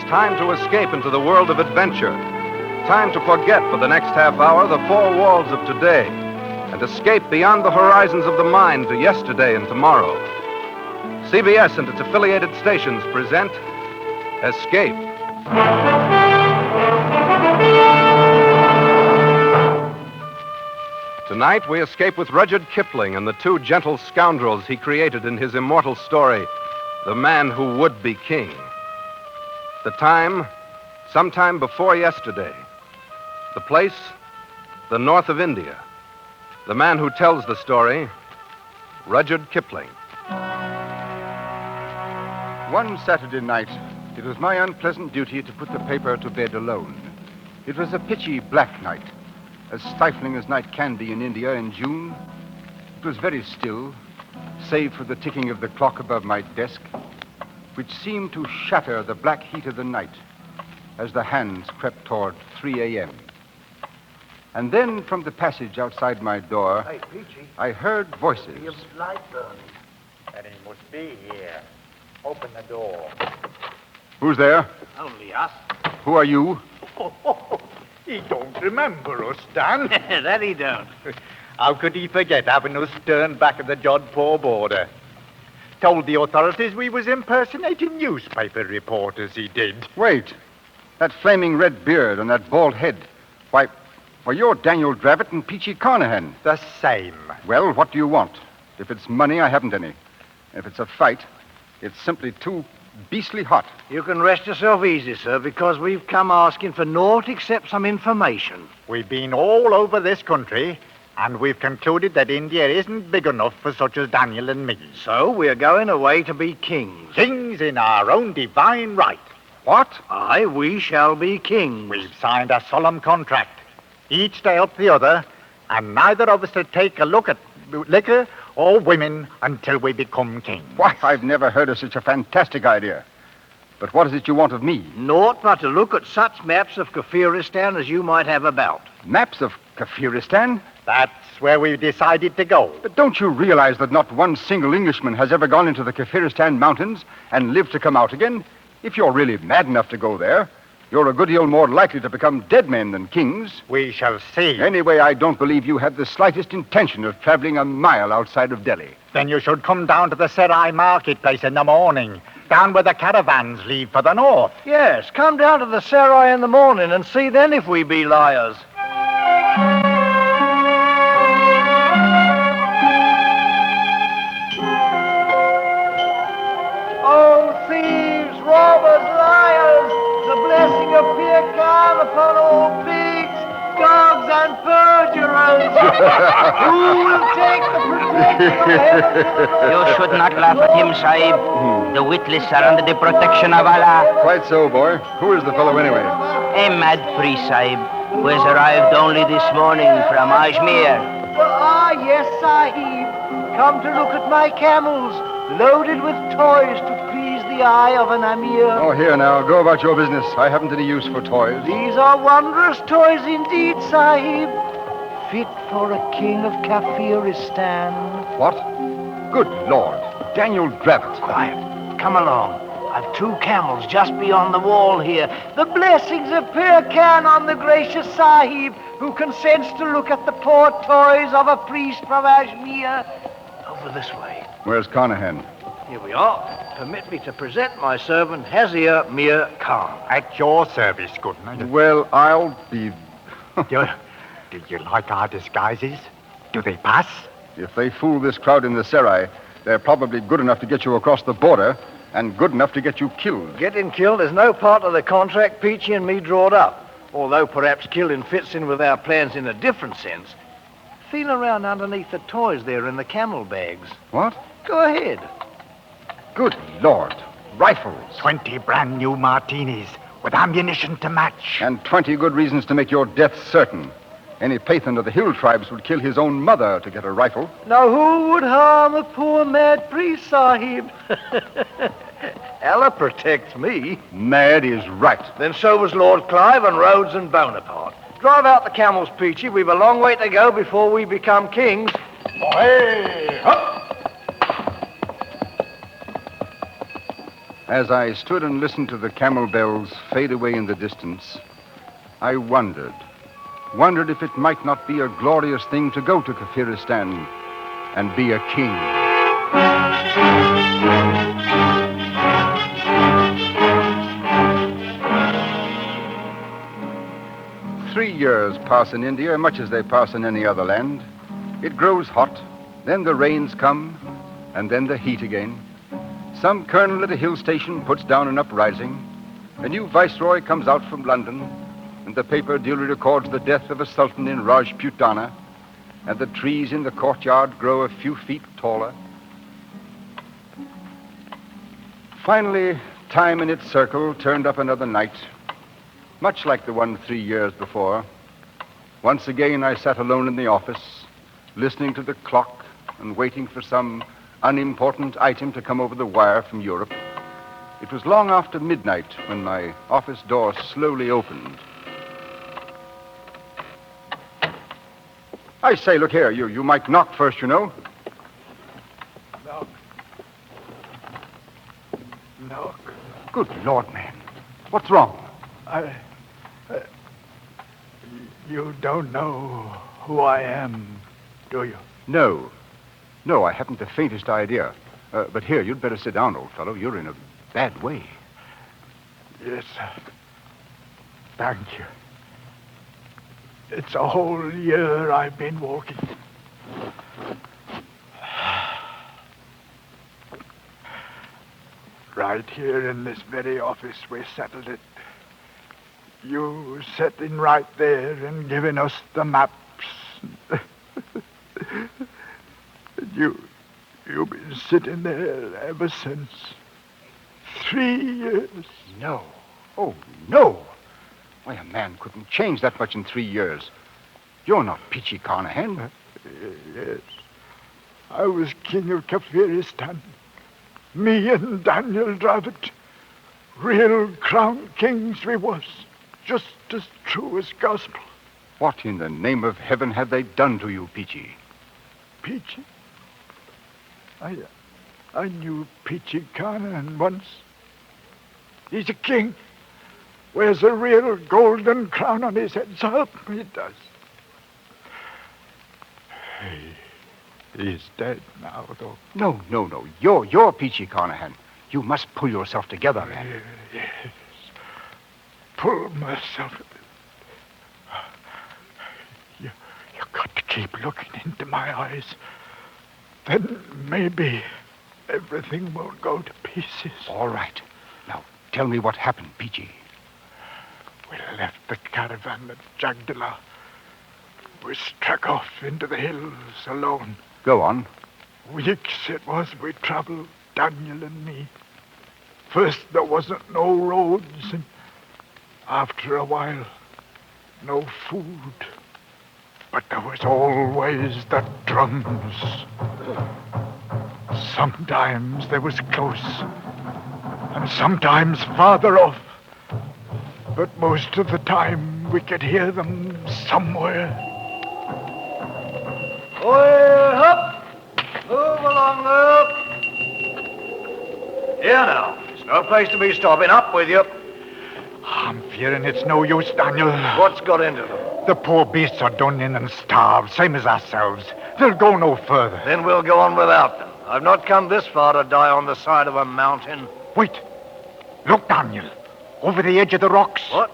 time to escape into the world of adventure. Time to forget for the next half hour the four walls of today and escape beyond the horizons of the mind to yesterday and tomorrow. CBS and its affiliated stations present Escape. Tonight, we escape with Rudyard Kipling and the two gentle scoundrels he created in his immortal story, The Man Who Would Be King. The time, sometime before yesterday. The place, the north of India. The man who tells the story, Rudyard Kipling. One Saturday night, it was my unpleasant duty to put the paper to bed alone. It was a pitchy black night, as stifling as night can be in India in June. It was very still, save for the ticking of the clock above my desk, which seemed to shatter the black heat of the night as the hands crept toward 3 a.m. And then from the passage outside my door, Hey, Peachy. I heard voices. Your light burning. Then he must be here. Open the door. Who's there? Only us. Who are you? He don't remember us, Dan. That he don't. How could he forget having us turned back at the Jodhpur border? Told the authorities we was impersonating newspaper reporters, he did. Wait. That flaming red beard and that bald head. Why, you're Daniel Dravett and Peachy Carnahan. The same. Well, what do you want? If it's money, I haven't any. If it's a fight, it's simply too beastly hot. You can rest yourself easy, sir, because we've come asking for naught except some information. We've been all over this country, and we've concluded that India isn't big enough for such as Daniel and me. So we're going away to be kings. Kings in our own divine right. What? Aye, we shall be kings. We've signed a solemn contract, each to help the other, and neither of us to take a look at liquor or women until we become kings. Why, I've never heard of such a fantastic idea. But what is it you want of me? Naught but to look at such maps of Kafiristan as you might have about. Maps of Kafiristan? That's where we've decided to go. But don't you realize that not one single Englishman has ever gone into the Kafiristan mountains and lived to come out again? If you're really mad enough to go there, you're a good deal more likely to become dead men than kings. We shall see. Anyway, I don't believe you have the slightest intention of traveling a mile outside of Delhi. Then you should come down to the Serai marketplace in the morning, down where the caravans leave for the north. Yes, come down to the Sarai in the morning and see then if we be liars. Oh, thieves, robbers, liars, the blessing of Pir Khan upon all pigs, dogs, and perjurers. Who will take the protection of heaven? You should not laugh at him, Sahib. The witless are under the protection of Allah. Quite so, boy. Who is the fellow anyway? A mad priest, Sahib, who has arrived only this morning from Ajmer. Yes, Sahib. Come to look at my camels, loaded with toys to please the eye of an Amir. Oh, here now. Go about your business. I haven't any use for toys. These are wondrous toys indeed, Sahib. Fit for a king of Kafiristan. What? Good Lord. Daniel Dravett. Quiet. Come along. I've two camels just beyond the wall here. The blessings of Pir Khan on the gracious Sahib, who consents to look at the poor toys of a priest from Ajmer. Over this way. Where's Carnahan? Here we are. Permit me to present my servant, Hazir Mir Khan. At your service, goodman. Well, I'll be... Do you like our disguises? Do they pass? If they fool this crowd in the Serai, they're probably good enough to get you across the border and good enough to get you killed. Getting killed is no part of the contract Peachy and me drawed up. Although perhaps killing fits in with our plans in a different sense. Feel around underneath the toys there in the camel bags. What? Go ahead. Good Lord. Rifles. 20 brand new martinis with ammunition to match. And 20 good reasons to make your death certain. Any Pathan of the hill tribes would kill his own mother to get a rifle. Now who would harm a poor mad priest, Sahib? Allah protects me. Mad is right. Then so was Lord Clive and Rhodes and Bonaparte. Drive out the camels, Peachy. We've a long way to go before we become kings. Hey, up! As I stood and listened to the camel bells fade away in the distance, I wondered if it might not be a glorious thing to go to Kafiristan and be a king. 3 years pass in India much as they pass in any other land. It grows hot, then the rains come, and then the heat again. Some colonel at a hill station puts down an uprising. A new viceroy comes out from London, and the paper duly records the death of a sultan in Rajputana, and the trees in the courtyard grow a few feet taller. Finally, time in its circle turned up another night, much like the one 3 years before. Once again, I sat alone in the office, listening to the clock and waiting for some unimportant item to come over the wire from Europe. It was long after midnight when my office door slowly opened. I say, look here, you might knock first, you know. Knock. Good Lord, man. What's wrong? You don't know who I am, do you? No, I haven't the faintest idea. But here, you'd better sit down, old fellow. You're in a bad way. Yes, thank you. It's a whole year I've been walking. Right here in this very office we settled it. You sitting right there and giving us the maps. You've been sitting there ever since. 3 years. No. Oh, no. Why, a man couldn't change that much in 3 years. You're not Peachy Carnahan. Yes. I was king of Kafiristan. Me and Daniel Dravitt. Real crown kings we was. Just as true as gospel. What in the name of heaven have they done to you, Peachy? Peachy? I knew Peachy Carnahan once. He's a king. Wears a real golden crown on his head, so help me, he does. He's dead now, though. No. You're Peachy Carnahan. You must pull yourself together, man. Yes. Pull myself. You got to keep looking into my eyes. Then maybe everything won't go to pieces. All right. Now, tell me what happened, Peachy. We left the caravan at Jagdala. We struck off into the hills alone. Go on. Weeks it was we traveled, Daniel and me. First there wasn't no roads, and after a while, no food. But there was always the drums. Sometimes they was close, and sometimes farther off. But most of the time we could hear them somewhere. Oi, up! Move along, up! Here now. It's no place to be stopping. Up with you. I'm fearing it's no use, Daniel. What's got into them? The poor beasts are done in and starved, same as ourselves. They'll go no further. Then we'll go on without them. I've not come this far to die on the side of a mountain. Wait. Look, Daniel. Over the edge of the rocks. What?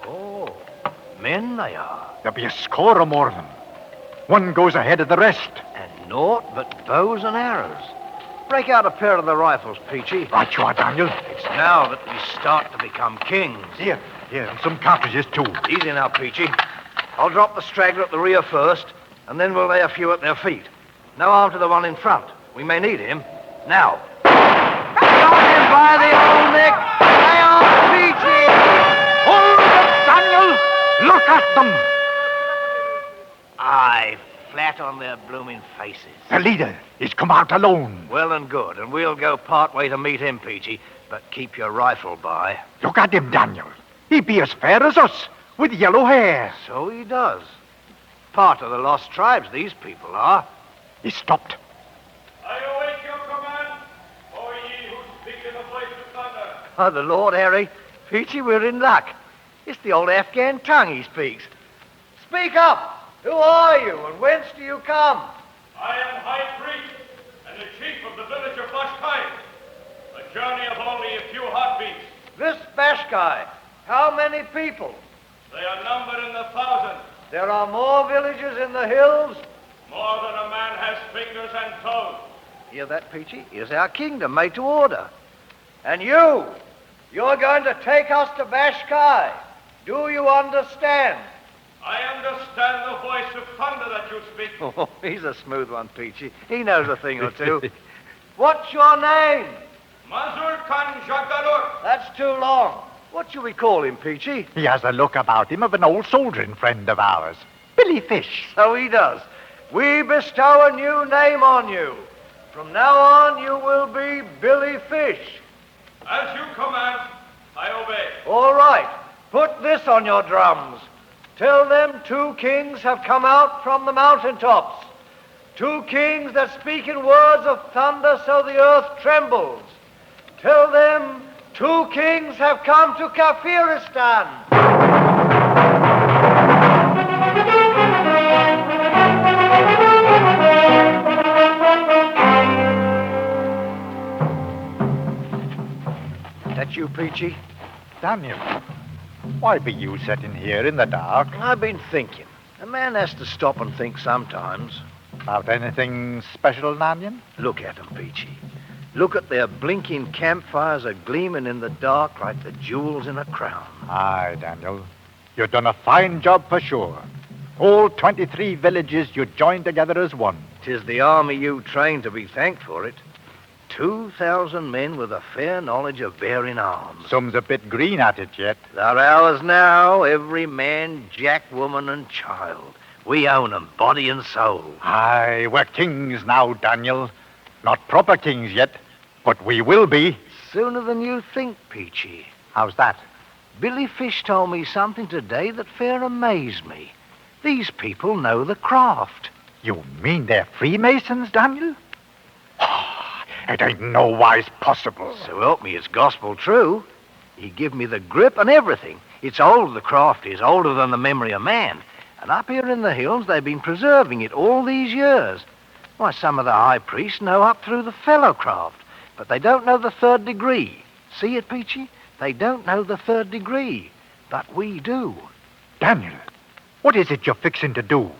Oh, men they are. There'll be a score or more of them. One goes ahead of the rest. And naught but bows and arrows. Break out a pair of the rifles, Peachy. Right you are, Daniel. It's now that we start to become kings. Here, and some cartridges, too. Easy now, Peachy. I'll drop the straggler at the rear first, and then we'll lay a few at their feet. Now arm to the one in front. We may need him. Now. Got him by the old neck. Lay on, Peachy! Hold it, Daniel! Look at them! Aye, flat on their blooming faces. The leader, he's come out alone. Well and good, and we'll go part way to meet him, Peachy. But keep your rifle by. Look at him, Daniel. He be as fair as us, with yellow hair. So he does. Part of the lost tribes, these people are. He stopped. I await your command, O ye who speak in the By the Lord Harry, Peachy, we're in luck. It's the old Afghan tongue he speaks. Speak up! Who are you, and whence do you come? I am High Priest and the chief of the village of Bashkai. A journey of only a few heartbeats. This Bashkai, how many people? They are numbered in the thousands. There are more villages in the hills? More than a man has fingers and toes. Hear that, Peachy? Here's our kingdom made to order. And you're going to take us to Bashkai. Do you understand? I understand the voice of thunder that you speak. Oh, he's a smooth one, Peachy. He knows a thing or two. What's your name? Mazur Khan Jagdalur. That's too long. What shall we call him, Peachy? He has a look about him of an old soldiering friend of ours, Billy Fish. So he does. We bestow a new name on you. From now on, you will be Billy Fish. As you command, I obey. All right. Put this on your drums. Tell them 2 kings have come out from the mountaintops. 2 kings that speak in words of thunder so the earth trembles. Tell them 2 kings have come to Kafiristan. That you, Peachy? Daniel, why be you sitting here in the dark? I've been thinking. A man has to stop and think sometimes. About anything special, Daniel? Look at 'em, Peachy. Look at their blinking campfires a gleaming in the dark like the jewels in a crown. Aye, Daniel. You've done a fine job for sure. All 23 villages you joined together as one. 'Tis the army you trained to be thanked for it. 2,000 men with a fair knowledge of bearing arms. Some's a bit green at it yet. They're ours now, every man, jack, woman, and child. We own 'em, body and soul. Aye, we're kings now, Daniel. Not proper kings yet, but we will be. Sooner than you think, Peachy. How's that? Billy Fish told me something today that fair amazed me. These people know the craft. You mean they're Freemasons, Daniel? It ain't no wise possible. So help me, it's gospel true. He give me the grip and everything. It's old, the craft is, older than the memory of man. And up here in the hills, they've been preserving it all these years. Why, some of the high priests know up through the fellowcraft, but they don't know the 3rd degree. See it, Peachy? They don't know the 3rd degree, but we do. Daniel, what is it you're fixing to do?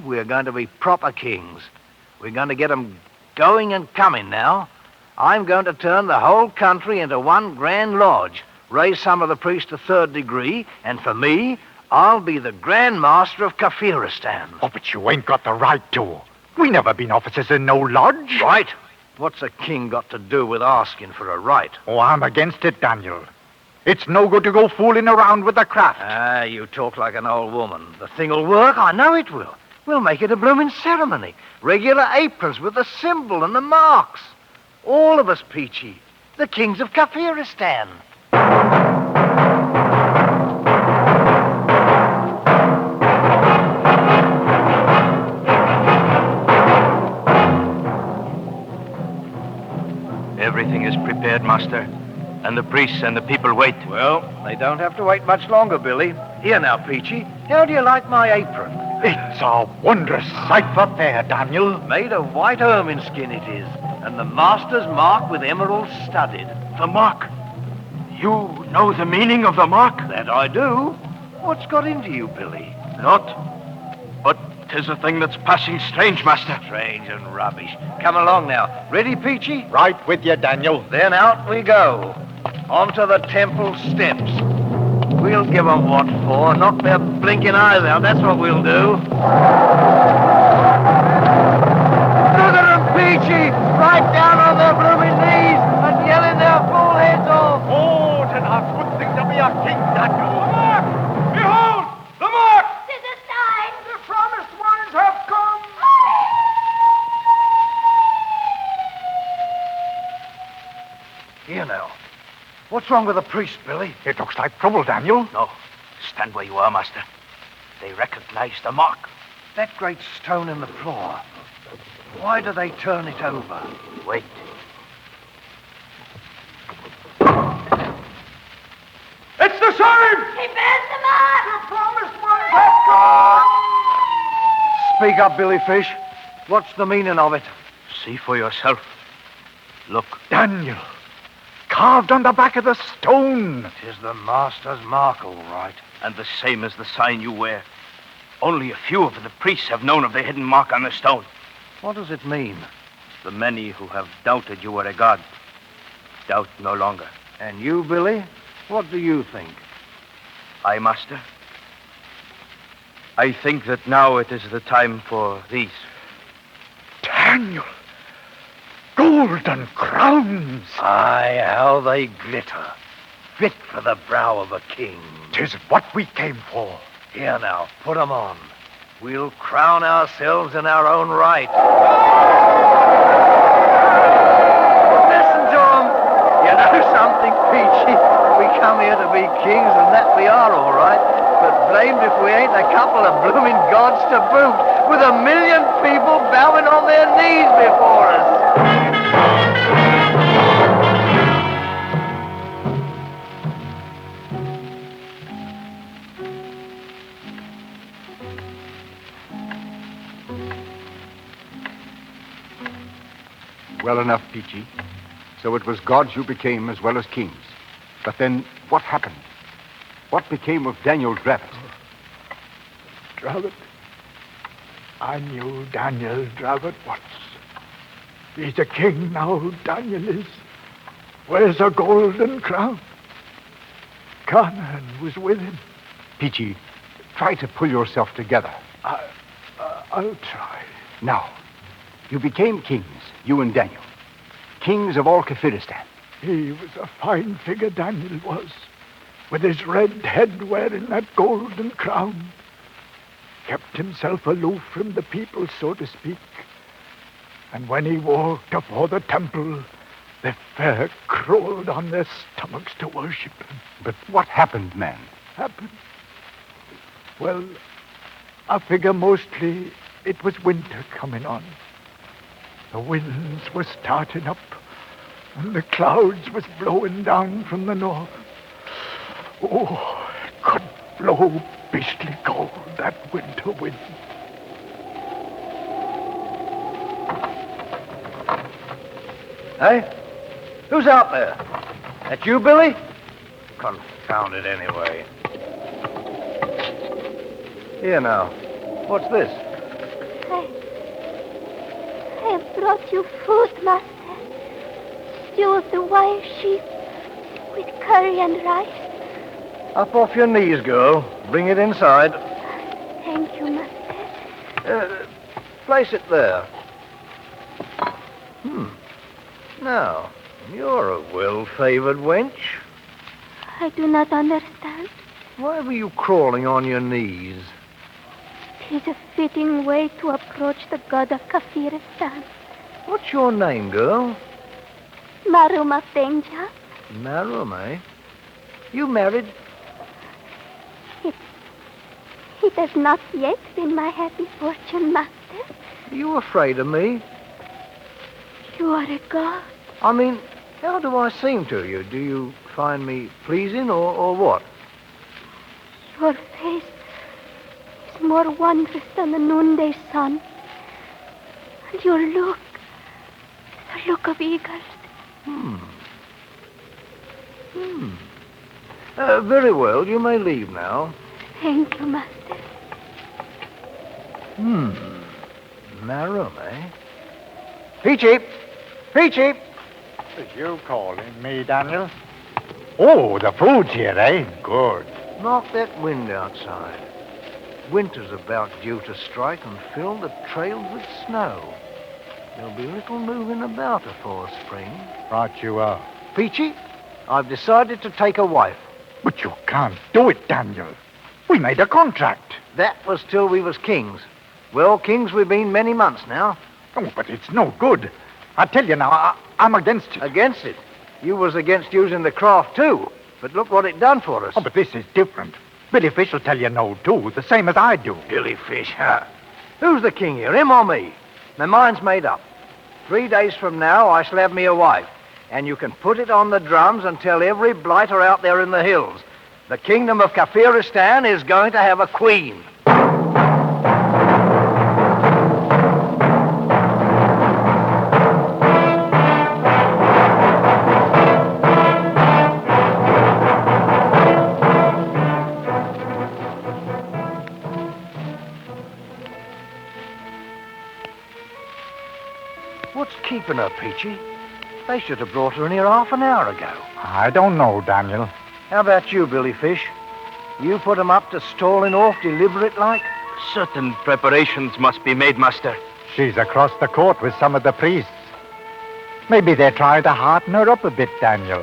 We're going to be proper kings. We're going to get 'em going and coming now. I'm going to turn the whole country into one grand lodge, raise some of the priests to 3rd degree, and for me, I'll be the Grand Master of Kafiristan. Oh, but you ain't got the right to. We never been officers in no lodge. Right? What's a king got to do with asking for a right? Oh, I'm against it, Daniel. It's no good to go fooling around with the craft. Ah, you talk like an old woman. The thing'll work, I know it will. We'll make it a blooming ceremony. Regular aprons with the symbol and the marks. All of us, Peachy. The kings of Kafiristan. Everything is prepared, Master. And the priests and the people wait. Well, they don't have to wait much longer, Billy. Here now, Peachy. How do you like my apron? It's a wondrous sight for fair, Daniel. Made of white ermine skin it is, and the master's mark with emeralds studded. The mark. You know the meaning of the mark? That I do. What's got into you, Billy? Not. But 'tis a thing that's passing strange, Master. Strange and rubbish. Come along now. Ready, Peachy? Right with you, Daniel. Then out we go. Onto the temple steps. We'll give 'em what for. Knock their blinking eyes out. That's what we'll do. Look at 'em, Peachy! Right down on their blooming knees and yelling their full heads off. Oh, it's a good thing to be a king, Daniel. The mark! Behold! The mark! Tis a sign. The promised ones have come. Here now. What's wrong with the priest, Billy? It looks like trouble, Daniel. No. Stand where you are, Master. They recognize the mark. That great stone in the floor. Why do they turn it over? Wait. Sahib! He bears the mark! The promised ones have gone! Speak up, Billy Fish. What's the meaning of it? See for yourself. Look. Daniel, carved on the back of the stone. It is the master's mark, all right. And the same as the sign you wear. Only a few of the priests have known of the hidden mark on the stone. What does it mean? The many who have doubted you were a god doubt no longer. And you, Billy? What do you think? I, Master? I think that now it is the time for these. Daniel, golden crowns. Aye, how they glitter. Fit for the brow of a king. 'Tis what we came for. Here now, put 'em on. We'll crown ourselves in our own right. Listen to 'em. You know something, Peachy? We come here to be kings, and that we are, all right. But blamed if we ain't a couple of blooming gods to boot, with 1,000,000 people bowing on their knees before us. Well enough, Peachy. So it was gods you became as well as kings. But then, what happened? What became of Daniel Dravot? Dravot. I knew Daniel Dravot once. He's a king now, Daniel is. Wears a golden crown. Canaan was with him. Peachy, try to pull yourself together. I'll try. Now, you became kings, you and Daniel. Kings of all Kafiristan. He was a fine figure, Daniel was, with his red head wearing that golden crown. Kept himself aloof from the people, so to speak. And when he walked before the temple, they fair crawled on their stomachs to worship him. But what happened, man? Happened? Well, I figure mostly it was winter coming on. The winds were starting up, and the clouds was blowing down from the north. Oh, it could blow beastly cold, that winter wind. Hey? Who's out there? That you, Billy? Confound it anyway. Here now. What's this? I have brought you food, Master. Stew of the wild sheep with curry and rice. Up off your knees, girl. Bring it inside. Thank you, Master. Place it there. Now, you're a well-favored wench. I do not understand. Why were you crawling on your knees? It is a fitting way to approach the god of Kafiristan. What's your name, girl? Maruma Penja. Marum, eh? You married? It has not yet been my happy fortune, Master. Are you afraid of me? You are a god. I mean, how do I seem to you? Do you find me pleasing or what? Your face is more wondrous than the noonday sun. And your look, the look of eagles. Very well, you may leave now. Thank you, Master. Marum, eh? Peachy! Peachy! Is you calling me, Daniel? Oh, the food's here, eh? Good. Knock that wind outside. Winter's about due to strike and fill the trails with snow. There'll be little moving about afore spring. Right you are. Peachy, I've decided to take a wife. But you can't do it, Daniel. We made a contract. That was till we was kings. Well, kings we've been many months now. Oh, but it's no good. I tell you now, I'm against it. Against it? You was against using the craft, too. But look what it done for us. Oh, but this is different. Billy Fish will tell you no, too, the same as I do. Billy Fish, huh? Who's the king here, him or me? My mind's made up. 3 days from now, I shall have me a wife. And you can put it on the drums and tell every blighter out there in the hills. The kingdom of Kafiristan is going to have a queen. What's keeping her, Peachy? They should have brought her in here half an hour ago. I don't know, Daniel. How about you, Billy Fish? You put 'em up to stalling off deliberate like? Certain preparations must be made, Master. She's across the court with some of the priests. Maybe they're trying to hearten her up a bit, Daniel.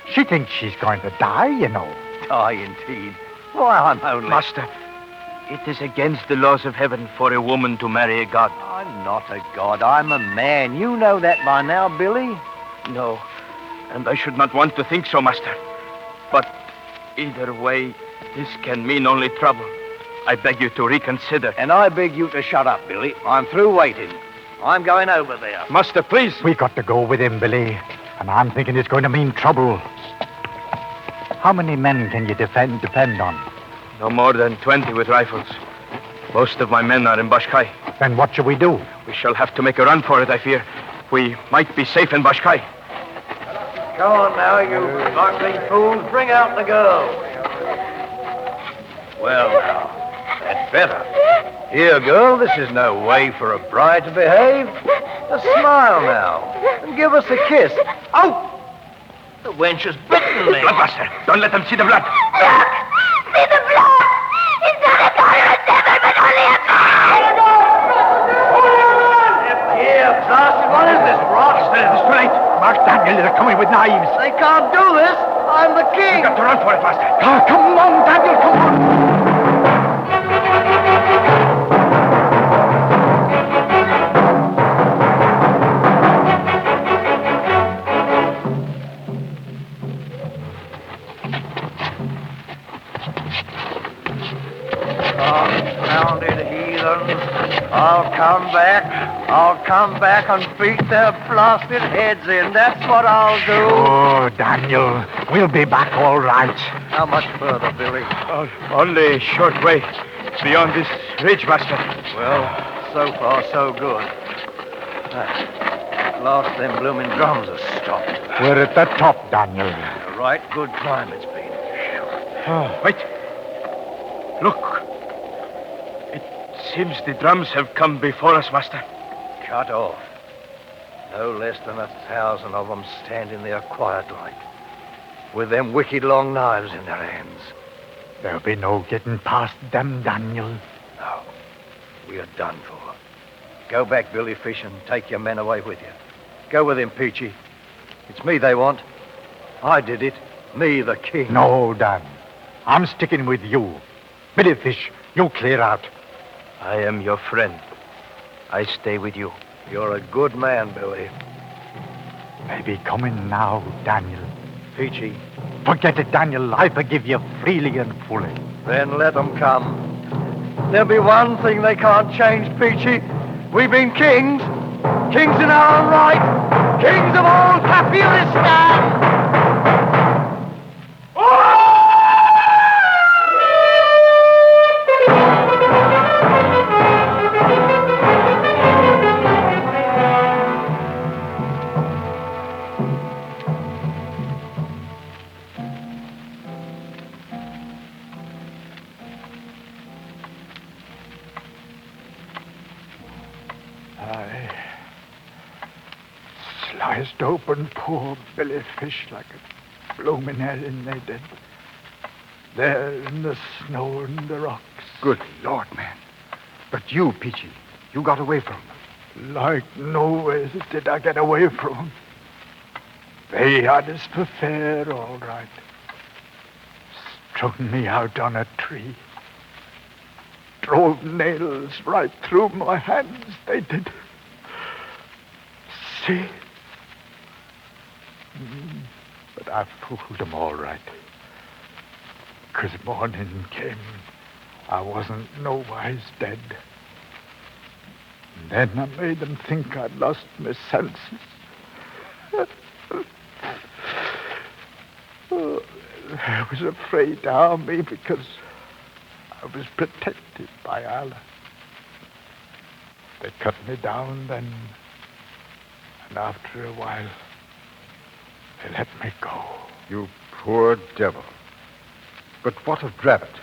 She thinks she's going to die, you know. Die, indeed. Why, I'm only... Master, it is against the laws of heaven for a woman to marry a god. I'm not a god. I'm a man. You know that by now, Billy. No, and I should not want to think so, Master. But either way, this can mean only trouble. I beg you to reconsider. And I beg you to shut up, Billy. I'm through waiting. I'm going over there. Master, please. We got to go with him, Billy. And I'm thinking it's going to mean trouble. How many men can you depend on? No more than 20 with rifles. Most of my men are in Bashkai. Then what shall we do? We shall have to make a run for it, I fear. We might be safe in Bashkai. Go on now, you sparkling fools. Bring out the girl. Well, now, that's better. Here, girl, this is no way for a bride to behave. A smile now, and give us a kiss. Oh! The wench has bitten me. Blood, Master. Don't let them see the blood. Look! See the blood! It's not a tolerant devil, but only a man! Here, blasted, what is this, rot? It's too late. Mark, Daniel, they're coming with knives. They can't do this. I'm the king. You've got to run for it, Master. Oh, come on, Daniel, come on. Confounded heathens. I'll come back and beat their blasted heads in. That's what I'll do. Oh, Daniel, we'll be back all right. How much further, Billy? Only a short way beyond this ridge, Master. Well, so far, so good. At last, them blooming drums have stopped. We're at the top, Daniel. A right good climb it's been. Wait. Look. It seems the drums have come before us, Master. Cut off. No less than 1,000 of them standing there quiet like, with them wicked long knives in their hands. There'll be no getting past them, Daniel. No, we are done for. Go back, Billy Fish, and take your men away with you. Go with him, Peachy. It's me they want. I did it. Me, the king. No, Dan. I'm sticking with you. Billy Fish, you clear out. I am your friend. I stay with you. You're a good man, Billy. Maybe coming now, Daniel. Peachy. Forget it, Daniel. I forgive you freely and fully. Then let them come. There'll be one thing they can't change, Peachy. We've been kings. Kings in our own right. Kings of all Kafiristan. Sliced open poor Billy Fish like a bloomin' herring, they did. There in the snow and the rocks. Good Lord, man. But you, Peachy, you got away from them. Like nowhere did I get away from 'em. They had us for fair, all right. Strung me out on a tree. Drove nails right through my hands, they did. See? But I fooled them all right. 'Cause morning came, I wasn't nowise dead. And then I made them think I'd lost my senses. Oh, They was afraid to harm me because I was protected by Allah. They cut me down then, and after a while, they let me go. You poor devil. But what of Dravot?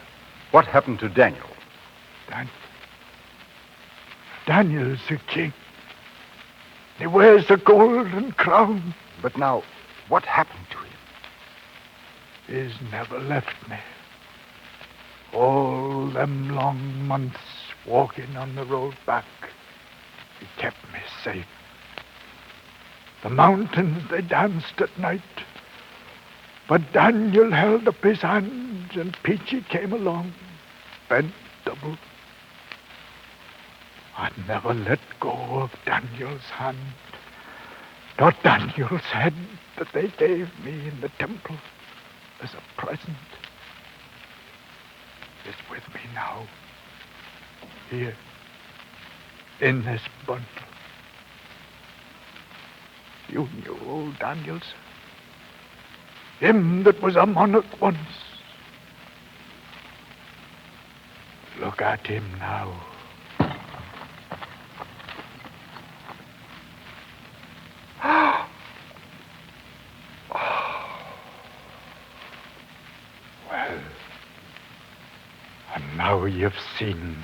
What happened to Daniel? Daniel's the king. He wears the golden crown. But now, what happened to him? He's never left me. All them long months walking on the road back, he kept me safe. The mountains, they danced at night. But Daniel held up his hands and Peachy came along, bent double. I never let go of Daniel's hand, nor Daniel's head that they gave me in the temple as a present. It's with me now, here, in this bundle. You knew old Daniel, sir. Him that was a monarch once. Look at him now. Well, and now you've seen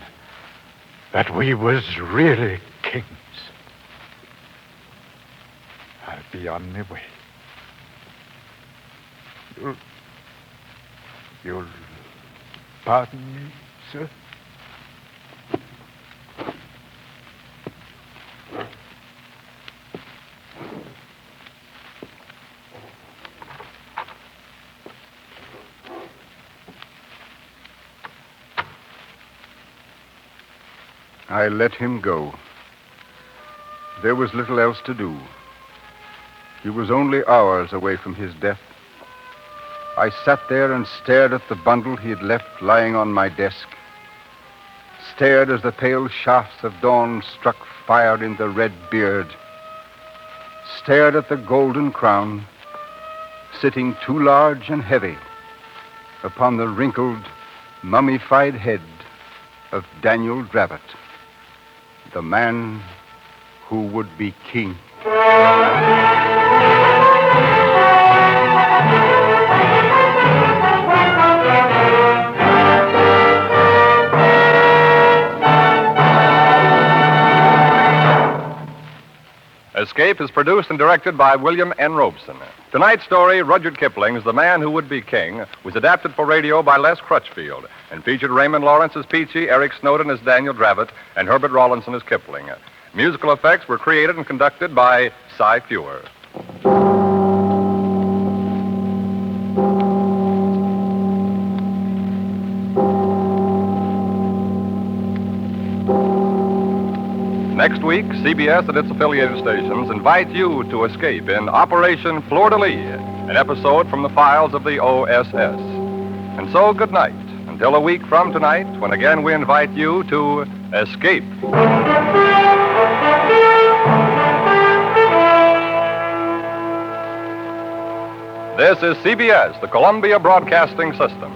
that we was really kings. I'll be on my way. You'll pardon me, sir? I let him go. There was little else to do. He was only hours away from his death. I sat there and stared at the bundle he had left lying on my desk. Stared as the pale shafts of dawn struck fire in the red beard. Stared at the golden crown, sitting too large and heavy upon the wrinkled, mummified head of Daniel Dravot, the man who would be king. Escape is produced and directed by William N. Robeson. Tonight's story, Rudyard Kipling's The Man Who Would Be King, was adapted for radio by Les Crutchfield and featured Raymond Lawrence as Peachy, Eric Snowden as Daniel Dravot, and Herbert Rawlinson as Kipling. Musical effects were created and conducted by Cy Fewer. Next week, CBS and its affiliated stations invite you to escape in Operation Fleur-de-Lis, an episode from the files of the OSS. And so, good night, until a week from tonight, when again we invite you to escape. This is CBS, the Columbia Broadcasting System.